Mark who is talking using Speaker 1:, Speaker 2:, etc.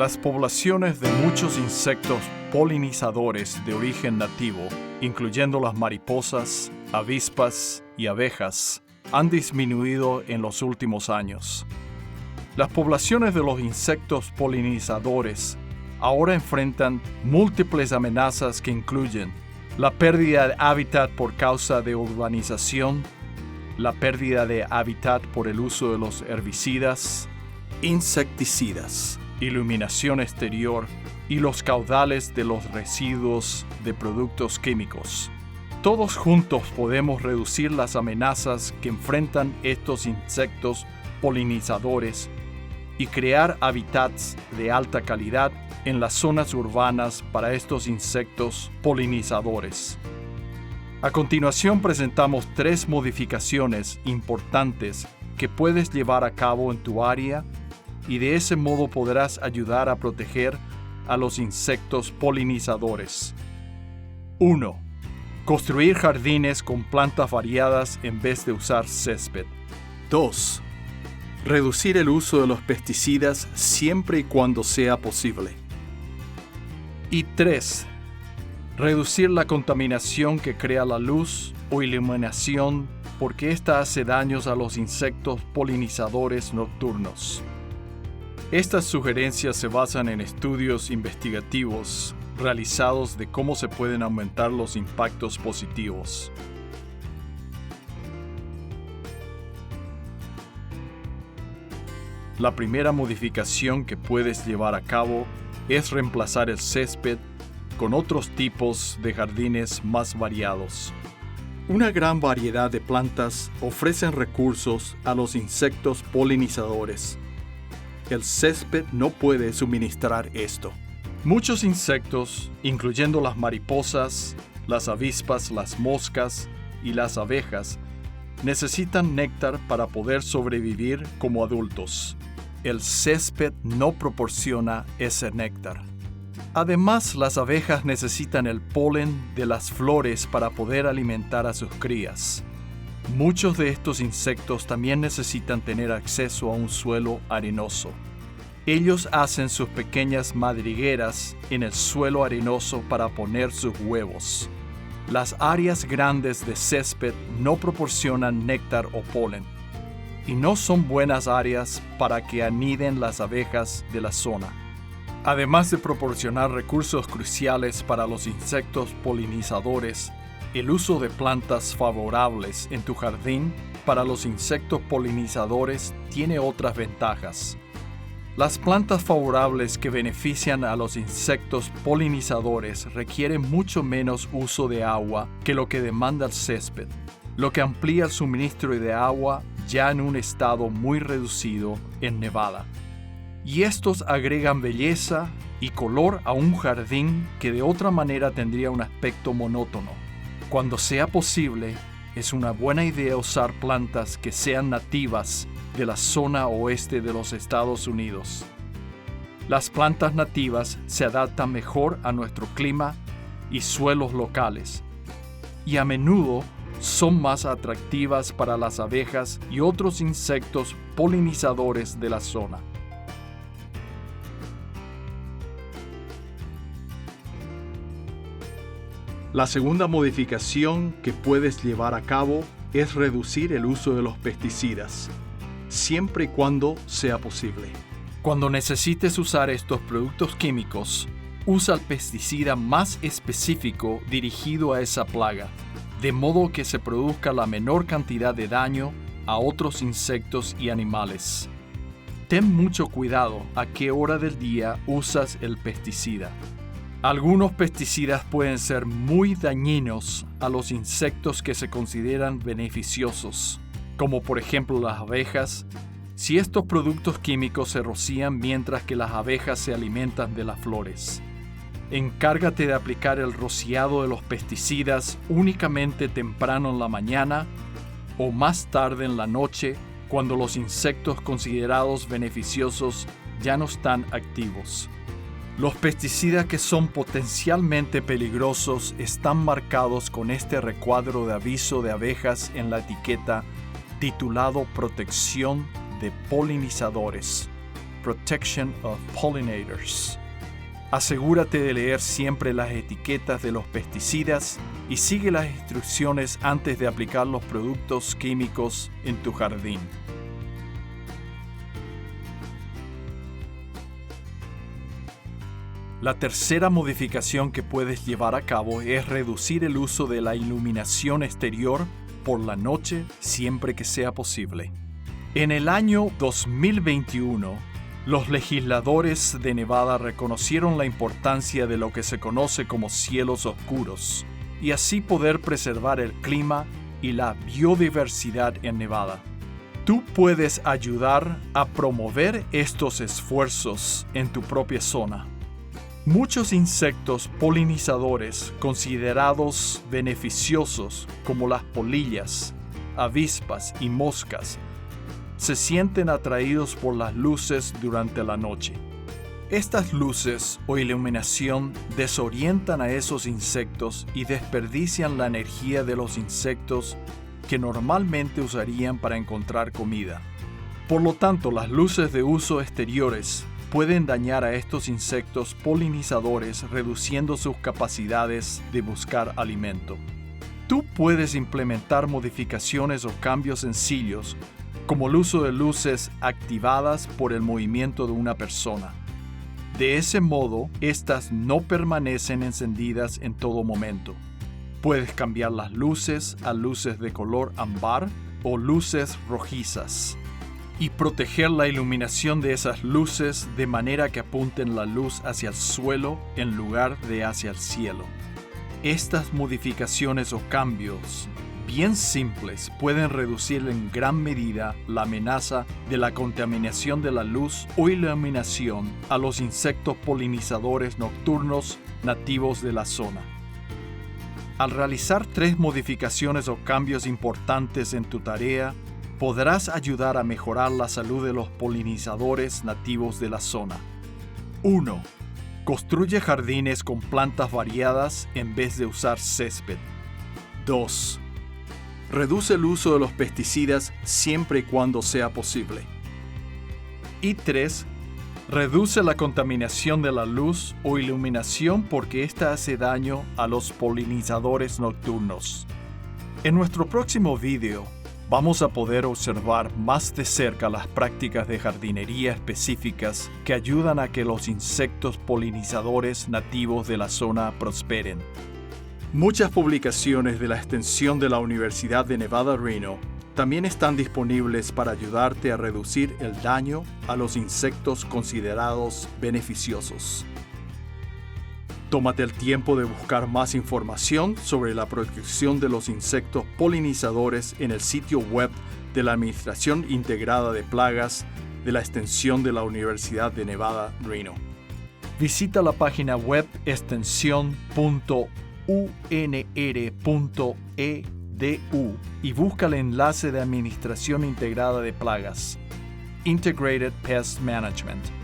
Speaker 1: Las poblaciones de muchos insectos polinizadores de origen nativo, incluyendo las mariposas, avispas y abejas, han disminuido en los últimos años. Las poblaciones de los insectos polinizadores ahora enfrentan múltiples amenazas que incluyen la pérdida de hábitat por causa de urbanización, la pérdida de hábitat por el uso de los herbicidas, insecticidas, iluminación exterior y los caudales de los residuos de productos químicos. Todos juntos podemos reducir las amenazas que enfrentan estos insectos polinizadores y crear hábitats de alta calidad en las zonas urbanas para estos insectos polinizadores. A continuación presentamos 3 modificaciones importantes que puedes llevar a cabo en tu área y de ese modo podrás ayudar a proteger a los insectos polinizadores. 1. Construir jardines con plantas variadas en vez de usar césped. 2. Reducir el uso de los pesticidas siempre y cuando sea posible. Y 3. Reducir la contaminación que crea la luz o iluminación porque ésta hace daños a los insectos polinizadores nocturnos. Estas sugerencias se basan en estudios investigativos realizados de cómo se pueden aumentar los impactos positivos. La primera modificación que puedes llevar a cabo es reemplazar el césped con otros tipos de jardines más variados. Una gran variedad de plantas ofrecen recursos a los insectos polinizadores. El césped no puede suministrar esto. Muchos insectos, incluyendo las mariposas, las avispas, las moscas y las abejas, necesitan néctar para poder sobrevivir como adultos. El césped no proporciona ese néctar. Además, las abejas necesitan el polen de las flores para poder alimentar a sus crías. Muchos de estos insectos también necesitan tener acceso a un suelo arenoso. Ellos hacen sus pequeñas madrigueras en el suelo arenoso para poner sus huevos. Las áreas grandes de césped no proporcionan néctar o polen, y no son buenas áreas para que aniden las abejas de la zona. Además de proporcionar recursos cruciales para los insectos polinizadores, el uso de plantas favorables en tu jardín para los insectos polinizadores tiene otras ventajas. Las plantas favorables que benefician a los insectos polinizadores requieren mucho menos uso de agua que lo que demanda el césped, lo que amplía el suministro de agua ya en un estado muy reducido en Nevada. Y estos agregan belleza y color a un jardín que de otra manera tendría un aspecto monótono. Cuando sea posible, es una buena idea usar plantas que sean nativas de la zona oeste de los Estados Unidos. Las plantas nativas se adaptan mejor a nuestro clima y suelos locales, y a menudo son más atractivas para las abejas y otros insectos polinizadores de la zona. La segunda modificación que puedes llevar a cabo es reducir el uso de los pesticidas, siempre y cuando sea posible. Cuando necesites usar estos productos químicos, usa el pesticida más específico dirigido a esa plaga, de modo que se produzca la menor cantidad de daño a otros insectos y animales. Ten mucho cuidado a qué hora del día usas el pesticida. Algunos pesticidas pueden ser muy dañinos a los insectos que se consideran beneficiosos, como por ejemplo las abejas, si estos productos químicos se rocían mientras que las abejas se alimentan de las flores. Encárgate de aplicar el rociado de los pesticidas únicamente temprano en la mañana o más tarde en la noche, cuando los insectos considerados beneficiosos ya no están activos. Los pesticidas que son potencialmente peligrosos están marcados con este recuadro de aviso de abejas en la etiqueta titulado Protección de polinizadores. Protection of Pollinators. Asegúrate de leer siempre las etiquetas de los pesticidas y sigue las instrucciones antes de aplicar los productos químicos en tu jardín. La tercera modificación que puedes llevar a cabo es reducir el uso de la iluminación exterior por la noche siempre que sea posible. En el año 2021, los legisladores de Nevada reconocieron la importancia de lo que se conoce como cielos oscuros y así poder preservar el clima y la biodiversidad en Nevada. Tú puedes ayudar a promover estos esfuerzos en tu propia zona. Muchos insectos polinizadores considerados beneficiosos, como las polillas, avispas y moscas, se sienten atraídos por las luces durante la noche. Estas luces o iluminación desorientan a esos insectos y desperdician la energía de los insectos que normalmente usarían para encontrar comida. Por lo tanto, las luces de uso exteriores pueden dañar a estos insectos polinizadores, reduciendo sus capacidades de buscar alimento. Tú puedes implementar modificaciones o cambios sencillos, como el uso de luces activadas por el movimiento de una persona. De ese modo, estas no permanecen encendidas en todo momento. Puedes cambiar las luces a luces de color ámbar o luces rojizas y proteger la iluminación de esas luces de manera que apunten la luz hacia el suelo en lugar de hacia el cielo. Estas modificaciones o cambios bien simples pueden reducir en gran medida la amenaza de la contaminación de la luz o iluminación a los insectos polinizadores nocturnos nativos de la zona. Al realizar 3 modificaciones o cambios importantes en tu tarea, podrás ayudar a mejorar la salud de los polinizadores nativos de la zona. 1. Construye jardines con plantas variadas en vez de usar césped. 2. Reduce el uso de los pesticidas siempre y cuando sea posible. Y 3. Reduce la contaminación de la luz o iluminación porque ésta hace daño a los polinizadores nocturnos. En nuestro próximo video, vamos a poder observar más de cerca las prácticas de jardinería específicas que ayudan a que los insectos polinizadores nativos de la zona prosperen. Muchas publicaciones de la extensión de la Universidad de Nevada-Reno también están disponibles para ayudarte a reducir el daño a los insectos considerados beneficiosos. Tómate el tiempo de buscar más información sobre la protección de los insectos polinizadores en el sitio web de la Administración Integrada de Plagas de la Extensión de la Universidad de Nevada-Reno. Visita la página web extensión.unr.edu y busca el enlace de Administración Integrada de Plagas, Integrated Pest Management.